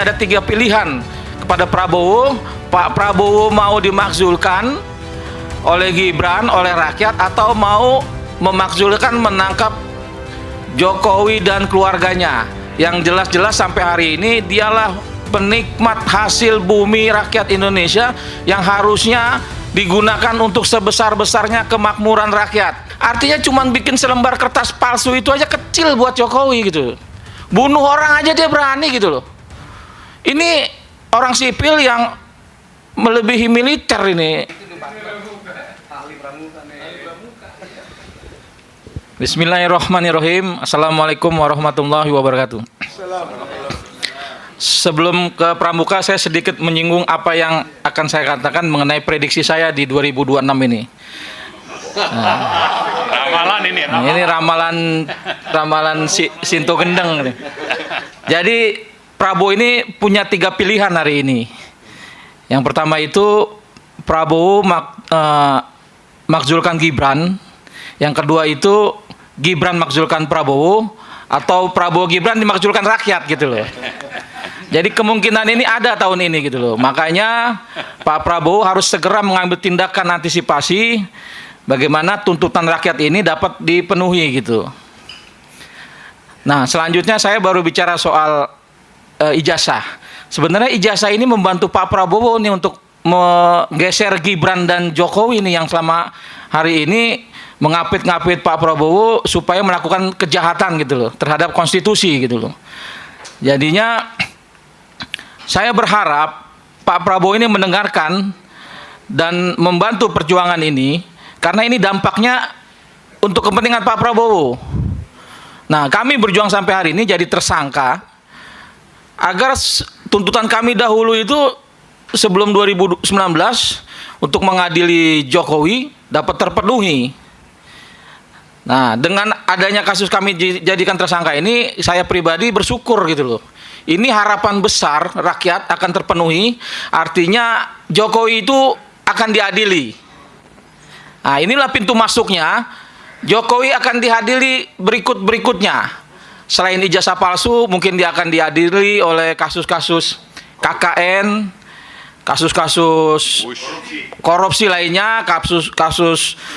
Ada tiga pilihan kepada Prabowo. Pak Prabowo mau dimakzulkan oleh Gibran, oleh rakyat, atau mau memakzulkan menangkap Jokowi dan keluarganya. Yang jelas-jelas sampai hari ini dialah penikmat hasil bumi rakyat Indonesia yang harusnya digunakan untuk sebesar-besarnya kemakmuran rakyat. Artinya cuma bikin selembar kertas palsu itu aja kecil buat Jokowi gitu. Bunuh orang aja dia berani gitu loh. Ini orang sipil yang melebihi militer ini. Bismillahirrahmanirrahim. Assalamualaikum warahmatullahi wabarakatuh. Sebelum ke pramuka, saya sedikit menyinggung apa yang akan saya katakan mengenai prediksi saya di 2026 ini. Ramalan ini, Ini ramalan Sinto Gendeng. Jadi Prabowo ini punya tiga pilihan hari ini. Yang pertama itu Prabowo makzulkan Gibran. Yang kedua itu Gibran makzulkan Prabowo, atau Prabowo Gibran dimakzulkan rakyat gitu loh. Jadi kemungkinan ini ada tahun ini gitu loh. Makanya Pak Prabowo harus segera mengambil tindakan antisipasi bagaimana tuntutan rakyat ini dapat dipenuhi gitu. Nah, selanjutnya saya baru bicara soal ijazah. Sebenarnya ijazah ini membantu Pak Prabowo nih untuk menggeser Gibran dan Jokowi nih yang selama hari ini mengapit-ngapit Pak Prabowo supaya melakukan kejahatan gitu loh terhadap konstitusi gitu loh. Jadinya saya berharap Pak Prabowo ini mendengarkan dan membantu perjuangan ini, karena ini dampaknya untuk kepentingan Pak Prabowo. Nah, kami berjuang sampai hari ini jadi tersangka agar tuntutan kami dahulu itu sebelum 2019 untuk mengadili Jokowi dapat terpenuhi. Nah, dengan adanya kasus kami jadikan tersangka ini, saya pribadi bersyukur gitu loh. Ini harapan besar rakyat akan terpenuhi, artinya Jokowi itu akan diadili. Nah, inilah pintu masuknya. Jokowi akan diadili berikutnya. Selain ijazah palsu, mungkin dia akan diadili oleh kasus-kasus KKN, kasus-kasus korupsi lainnya, kasus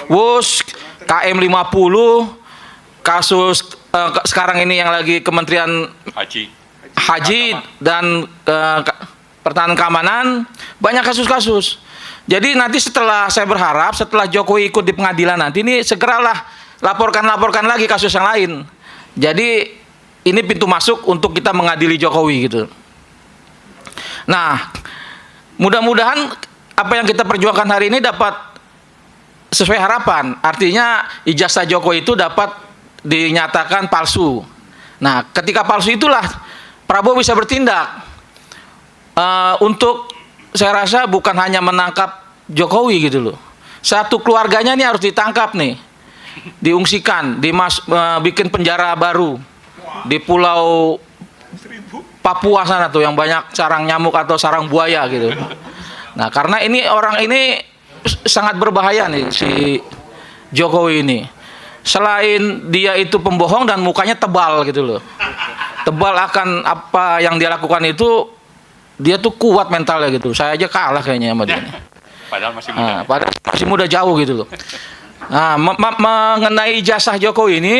WUS, KM50, kasus sekarang ini yang lagi Kementerian Haji dan Pertahanan Keamanan, banyak kasus-kasus. Jadi nanti saya berharap setelah Jokowi ikut di pengadilan nanti ini segeralah laporkan lagi kasus yang lain. Jadi ini pintu masuk untuk kita mengadili Jokowi gitu. Nah, mudah-mudahan apa yang kita perjuangkan hari ini dapat sesuai harapan. Artinya ijazah Jokowi itu dapat dinyatakan palsu. Nah, ketika palsu itulah Prabowo bisa bertindak untuk, saya rasa bukan hanya menangkap Jokowi gitu loh. Satu keluarganya ini harus ditangkap nih, diungsikan, bikin penjara baru di Pulau Papua sana tuh yang banyak sarang nyamuk atau sarang buaya gitu. Nah, karena ini orang ini sangat berbahaya nih si Jokowi ini. Selain dia itu pembohong dan mukanya tebal gitu loh. Tebal akan apa yang dia lakukan itu, dia tuh kuat mentalnya gitu. Saya aja kalah kayaknya sama dia. Padahal masih muda. Nah, padahal masih muda jauh gitu loh. Nah, mengenai ijazah Jokowi ini,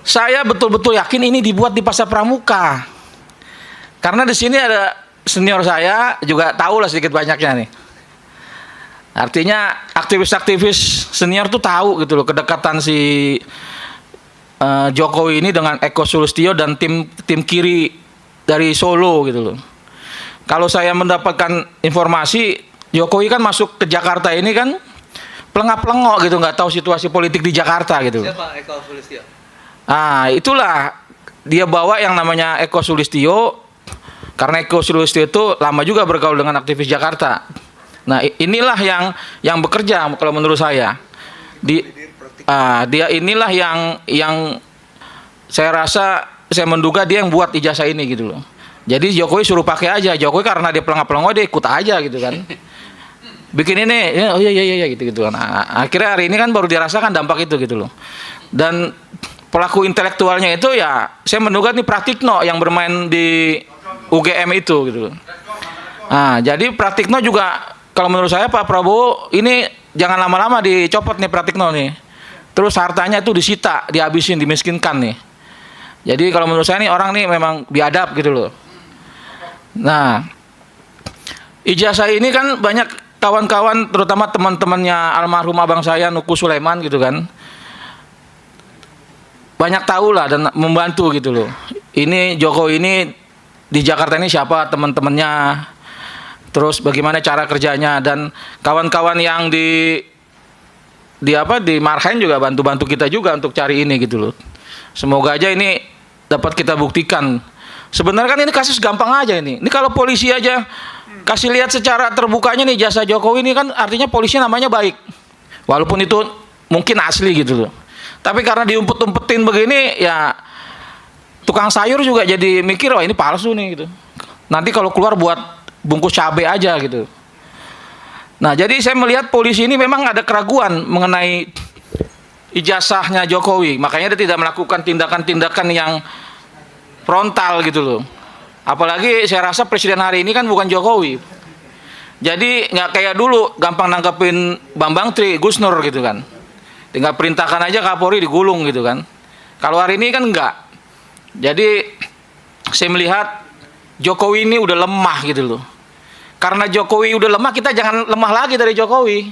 saya betul-betul yakin ini dibuat di Pasar Pramuka. Karena di sini ada senior saya, juga tahu lah sedikit banyaknya nih. Artinya aktivis-aktivis senior tuh tahu gitu loh kedekatan si Jokowi ini dengan Eko Sulistyo dan tim kiri dari Solo gitu loh. Kalau saya mendapatkan informasi, Jokowi kan masuk ke Jakarta ini kan pelengap-pelengok gitu, nggak tahu situasi politik di Jakarta gitu. Siapa Eko Sulistyo? Ah, itulah dia bawa yang namanya Eko Sulistyo, karena Eko Sulistyo itu lama juga bergaul dengan aktivis Jakarta. Nah, inilah yang bekerja kalau menurut saya. Dia inilah yang saya rasa, saya menduga dia yang buat ijazah ini gitu loh. Jadi Jokowi suruh pakai aja. Jokowi karena dia pelengap-pelengok, dia ikut aja gitu kan. Bikin ini, oh iya gitu kan. Nah, akhirnya hari ini kan baru dirasakan dampak itu gitu loh. Dan pelaku intelektualnya itu ya saya menduga nih Pratikno yang bermain di UGM itu gitu. Nah, jadi Pratikno juga kalau menurut saya Pak Prabowo ini jangan lama-lama dicopot nih Pratikno nih. Terus hartanya itu disita, dihabisin, dimiskinkan nih. Jadi kalau menurut saya nih orang nih memang biadab gitu loh. Nah, ijazah ini kan banyak kawan-kawan terutama teman-temannya almarhum abang saya Nuku Sulaiman gitu kan. Banyak tahu lah dan membantu gitu loh. Ini Jokowi ini di Jakarta ini siapa teman-temannya, terus bagaimana cara kerjanya, dan kawan-kawan yang di Marhain juga bantu-bantu kita juga untuk cari ini gitu loh. Semoga aja ini dapat kita buktikan. Sebenarnya kan ini kasus gampang aja ini. Ini kalau polisi aja kasih lihat secara terbukanya nih jasa Jokowi ini kan artinya polisi namanya baik. Walaupun itu mungkin asli gitu loh. Tapi karena diumpet-umpetin begini ya tukang sayur juga jadi mikir wah ini palsu nih gitu. Nanti kalau keluar buat bungkus cabai aja gitu. Nah, jadi saya melihat polisi ini memang ada keraguan mengenai ijazahnya Jokowi. Makanya dia tidak melakukan tindakan-tindakan yang frontal gitu loh. Apalagi saya rasa presiden hari ini kan bukan Jokowi. Jadi nggak kayak dulu gampang nangkepin Bambang Tri, Gus Nur gitu kan. Tinggal perintahkan aja Kapolri digulung gitu kan. Kalau hari ini kan enggak. Jadi saya melihat Jokowi ini udah lemah gitu loh. Karena Jokowi udah lemah, kita jangan lemah lagi dari Jokowi.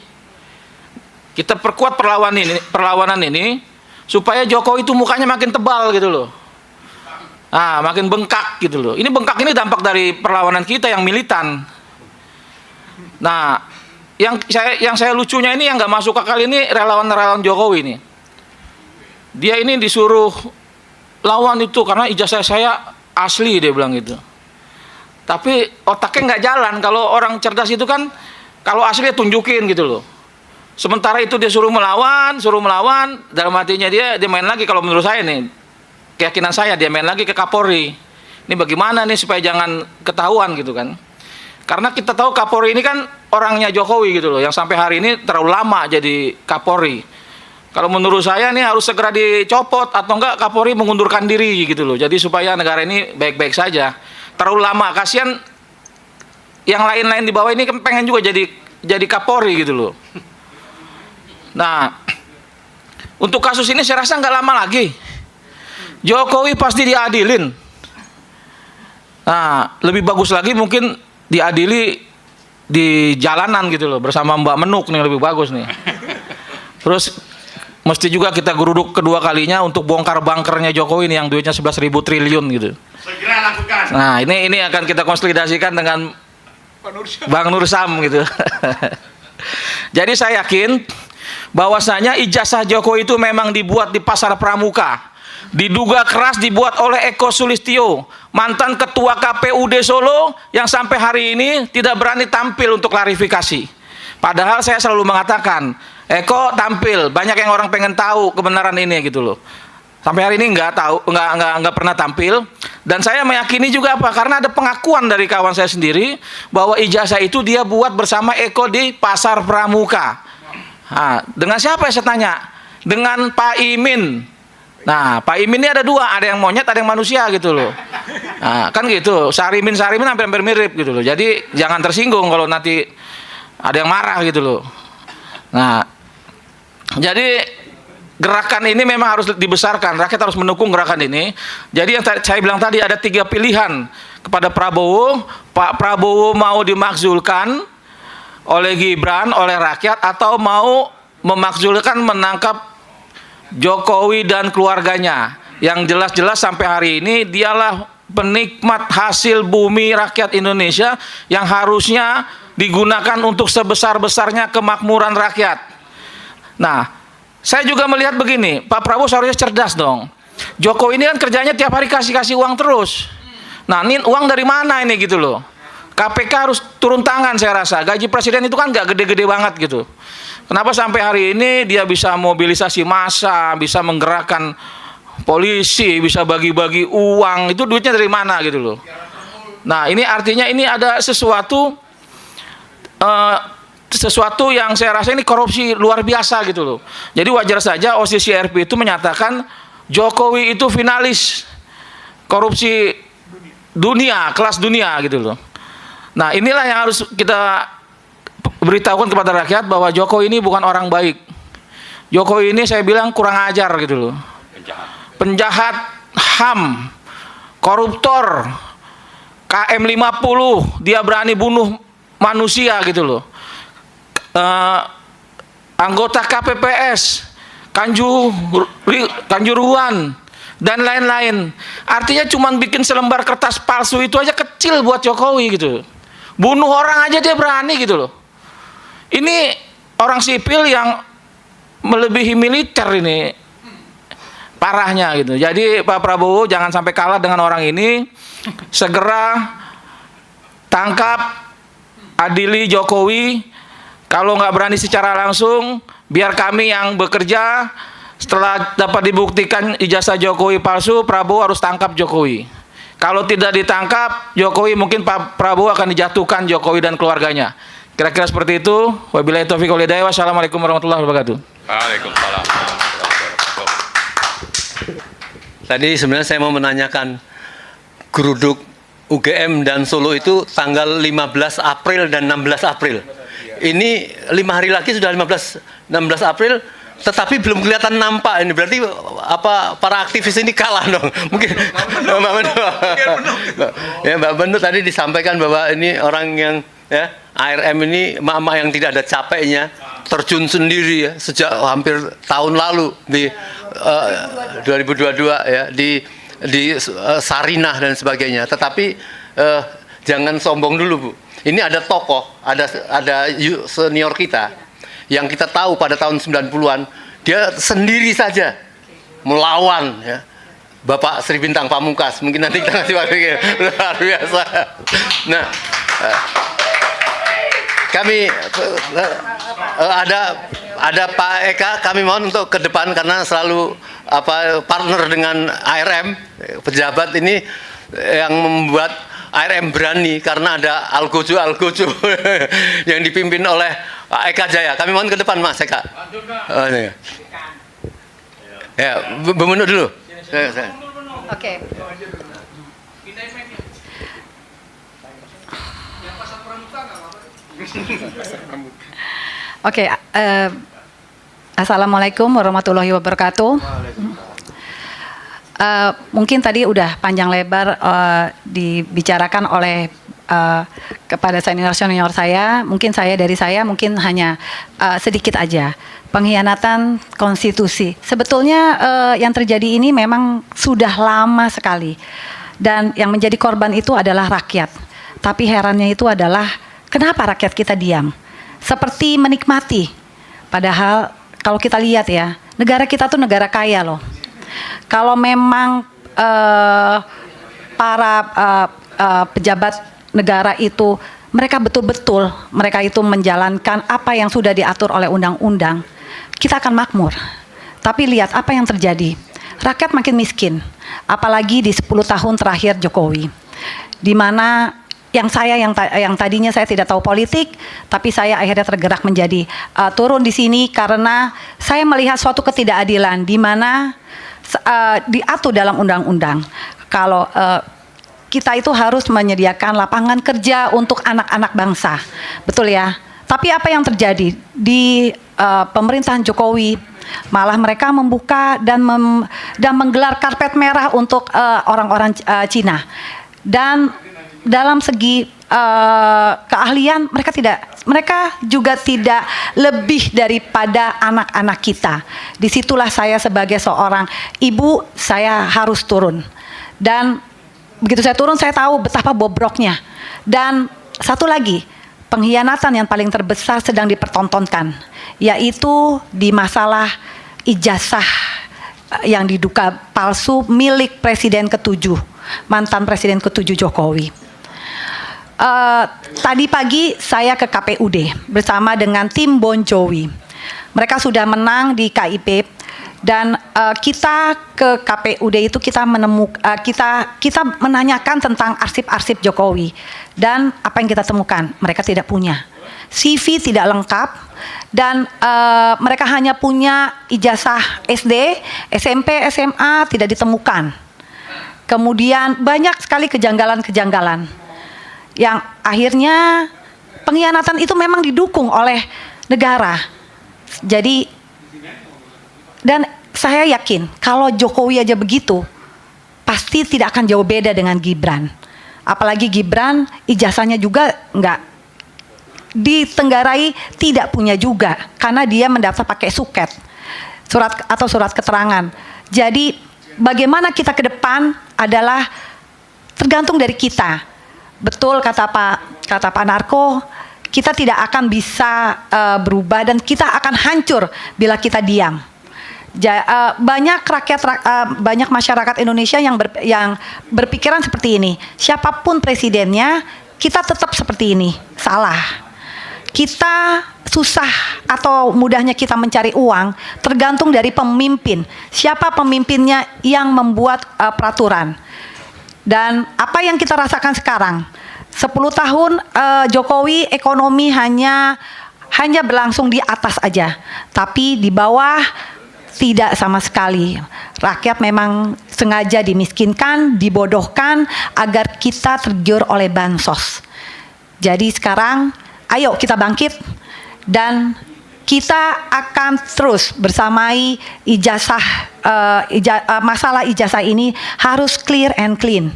Kita perkuat perlawanan ini supaya Jokowi itu mukanya makin tebal gitu loh. Ah, makin bengkak gitu loh. Ini bengkak ini dampak dari perlawanan kita yang militan. Nah, yang saya lucunya ini yang nggak masuk akal ini relawan Jokowi ini. Dia ini disuruh lawan itu karena ijazah saya asli dia bilang gitu. Tapi otaknya nggak jalan. Kalau orang cerdas itu kan kalau asli dia tunjukin gitu loh. Sementara itu dia suruh melawan, dalam hatinya dia main lagi kalau menurut saya nih. Keyakinan saya dia main lagi ke Kapolri. Ini bagaimana nih supaya jangan ketahuan gitu kan. Karena kita tahu Kapolri ini kan orangnya Jokowi gitu loh, yang sampai hari ini terlalu lama jadi Kapolri. Kalau menurut saya ini harus segera dicopot atau enggak Kapolri mengundurkan diri gitu loh. Jadi supaya negara ini baik-baik saja. Terlalu lama, kasihan yang lain-lain di bawah ini kan pengen juga jadi Kapolri gitu loh. Nah, untuk kasus ini saya rasa nggak lama lagi Jokowi pasti diadilin. Nah, lebih bagus lagi mungkin diadili di jalanan gitu loh bersama Mbak Menuk nih, lebih bagus nih. Terus mesti juga kita geruduk kedua kalinya untuk bongkar bangkernya Jokowi nih yang duitnya 11.000 triliun gitu. Segera lakukan. Nah, ini akan kita konsolidasikan dengan Bang Nur Sam gitu. Jadi saya yakin bahwasanya ijazah Jokowi itu memang dibuat di pasar pramuka. Diduga keras dibuat oleh Eko Sulistyo, mantan ketua KPUD Solo yang sampai hari ini tidak berani tampil untuk klarifikasi. Padahal saya selalu mengatakan, Eko tampil, banyak yang orang pengen tahu kebenaran ini gitu loh. Sampai hari ini nggak pernah tampil. Dan saya meyakini juga apa? Karena ada pengakuan dari kawan saya sendiri bahwa ijazah itu dia buat bersama Eko di pasar pramuka. Nah, dengan siapa saya tanya? Dengan Pak Imin. Nah, Pak Imin ini ada dua, ada yang monyet, ada yang manusia gitu loh. Nah, kan gitu, Sarimin hampir mirip gitu loh. Jadi jangan tersinggung kalau nanti ada yang marah gitu loh. Nah, jadi gerakan ini memang harus dibesarkan, rakyat harus mendukung gerakan ini. Jadi yang saya bilang tadi ada 3 pilihan kepada Prabowo. Pak Prabowo mau dimakzulkan oleh Gibran, oleh rakyat, atau mau memakzulkan menangkap Jokowi dan keluarganya. Yang jelas-jelas sampai hari ini dialah penikmat hasil bumi rakyat Indonesia yang harusnya digunakan untuk sebesar-besarnya kemakmuran rakyat. Nah, saya juga melihat begini, Pak Prabowo seharusnya cerdas dong. Jokowi ini kan kerjanya tiap hari kasih uang terus. Nah, ini uang dari mana ini gitu loh. KPK harus turun tangan saya rasa. Gaji presiden itu kan nggak gede-gede banget gitu. Kenapa sampai hari ini dia bisa mobilisasi massa, bisa menggerakkan polisi, bisa bagi-bagi uang, itu duitnya dari mana gitu loh. Nah, ini artinya ini ada sesuatu yang saya rasa ini korupsi luar biasa gitu loh. Jadi wajar saja OCCRP itu menyatakan Jokowi itu finalis korupsi dunia, kelas dunia gitu loh. Nah, inilah yang harus kita beritahukan kepada rakyat bahwa Jokowi ini bukan orang baik. Jokowi ini saya bilang kurang ajar gitu loh. Penjahat HAM, koruptor, KM 50, dia berani bunuh manusia gitu loh. Anggota KPPS, Kanjuruhan, dan lain-lain. Artinya cuma bikin selembar kertas palsu itu aja kecil buat Jokowi gitu. Bunuh orang aja dia berani gitu loh. Ini orang sipil yang melebihi militer ini parahnya gitu. Jadi Pak Prabowo jangan sampai kalah dengan orang ini. Segera tangkap, adili Jokowi. Kalau nggak berani secara langsung, biar kami yang bekerja. Setelah dapat dibuktikan ijazah Jokowi palsu, Prabowo harus tangkap Jokowi. Kalau tidak ditangkap, Jokowi mungkin Pak Prabowo akan dijatuhkan, Jokowi dan keluarganya. Kira-kira seperti itu. Wabillahi taufiq wal hidayah. Wassalamualaikum warahmatullahi wabarakatuh. Waalaikumsalam. Tadi sebenarnya saya mau menanyakan, geruduk UGM dan Solo itu tanggal 15 April dan 16 April. Ini 5 hari lagi sudah 16 April, tetapi belum kelihatan nampak. Ini berarti apa, para aktivis ini kalah dong? Mungkin Mbak Benu. Ya, Mbak Benu tadi disampaikan bahwa ini orang yang ya ARM ini emak-emak yang tidak ada capeknya, terjun sendiri ya sejak hampir tahun lalu di 2022 ya di Sarinah dan sebagainya. Tetapi jangan sombong dulu, Bu. Ini ada tokoh, ada senior kita yang kita tahu pada tahun 90-an dia sendiri saja melawan ya Bapak Sri Bintang Pamungkas. Mungkin nanti kita ngasih waktu luar biasa. Nah, kami ada Pak Eka, kami mohon untuk ke depan karena selalu partner dengan ARM, pejabat ini yang membuat ARM berani karena ada algojo yang dipimpin oleh Eka Jaya. Kami mohon ke depan, Mas Eka. Oh, iya. Ya, Bumunu dulu. Oke. Oke. Assalamualaikum warahmatullahi wabarakatuh. Mungkin tadi udah panjang lebar dibicarakan oleh kepada senior saya. Mungkin dari saya mungkin hanya sedikit aja. Pengkhianatan konstitusi. Sebetulnya yang terjadi ini memang sudah lama sekali. Dan yang menjadi korban itu adalah rakyat. Tapi herannya itu adalah kenapa rakyat kita diam? Seperti menikmati. Padahal kalau kita lihat ya, negara kita tuh negara kaya loh. Kalau memang para pejabat negara itu mereka betul-betul mereka itu menjalankan apa yang sudah diatur oleh undang-undang, kita akan makmur. Tapi lihat apa yang terjadi. Rakyat makin miskin, apalagi di 10 tahun terakhir Jokowi. Di mana yang tadinya saya tidak tahu politik, tapi saya akhirnya tergerak menjadi turun di sini karena saya melihat suatu ketidakadilan di mana diatur dalam undang-undang. Kalau kita itu harus menyediakan lapangan kerja untuk anak-anak bangsa, betul ya. Tapi apa yang terjadi di pemerintahan Jokowi? Malah mereka membuka dan menggelar karpet merah untuk orang-orang Cina. Dan dalam segi keahlian mereka juga tidak lebih daripada anak-anak kita. Disitulah saya sebagai seorang ibu, saya harus turun. Dan begitu saya turun, saya tahu betapa bobroknya. Dan satu lagi, pengkhianatan yang paling terbesar sedang dipertontonkan, yaitu di masalah ijazah yang diduga palsu milik Presiden ke-7, mantan Presiden ke-7 Jokowi. Tadi pagi saya ke KPUD bersama dengan tim Bon Jovi. Mereka sudah menang di KIP dan kita ke KPUD itu kita menanyakan tentang arsip-arsip Jokowi dan apa yang kita temukan mereka tidak punya. CV tidak lengkap, dan mereka hanya punya ijazah SD, SMP, SMA tidak ditemukan. Kemudian banyak sekali kejanggalan-kejanggalan yang akhirnya pengkhianatan itu memang didukung oleh negara. Jadi, dan saya yakin kalau Jokowi aja begitu, pasti tidak akan jauh beda dengan Gibran. Apalagi Gibran ijazahnya juga nggak ditenggarai, tidak punya juga karena dia mendaftar pakai suket, surat keterangan. Jadi bagaimana kita ke depan adalah tergantung dari kita. Betul kata Pak Narko, kita tidak akan bisa berubah dan kita akan hancur bila kita diam. Banyak masyarakat Indonesia yang berpikiran seperti ini. Siapapun presidennya, kita tetap seperti ini. Salah. Kita susah atau mudahnya kita mencari uang tergantung dari pemimpin. Siapa pemimpinnya yang membuat peraturan. Dan apa yang kita rasakan sekarang? 10 tahun Jokowi ekonomi hanya berlangsung di atas aja, tapi di bawah tidak sama sekali. Rakyat memang sengaja dimiskinkan, dibodohkan agar kita tergiur oleh bansos. Jadi sekarang ayo kita bangkit dan kita akan terus bersamai masalah ijazah ini harus clear and clean.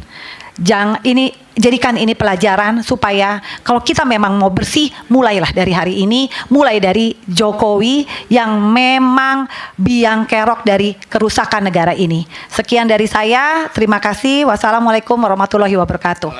Jadikan ini pelajaran supaya kalau kita memang mau bersih, mulailah dari hari ini, mulai dari Jokowi yang memang biang kerok dari kerusakan negara ini. Sekian dari saya, terima kasih. Wassalamualaikum warahmatullahi wabarakatuh.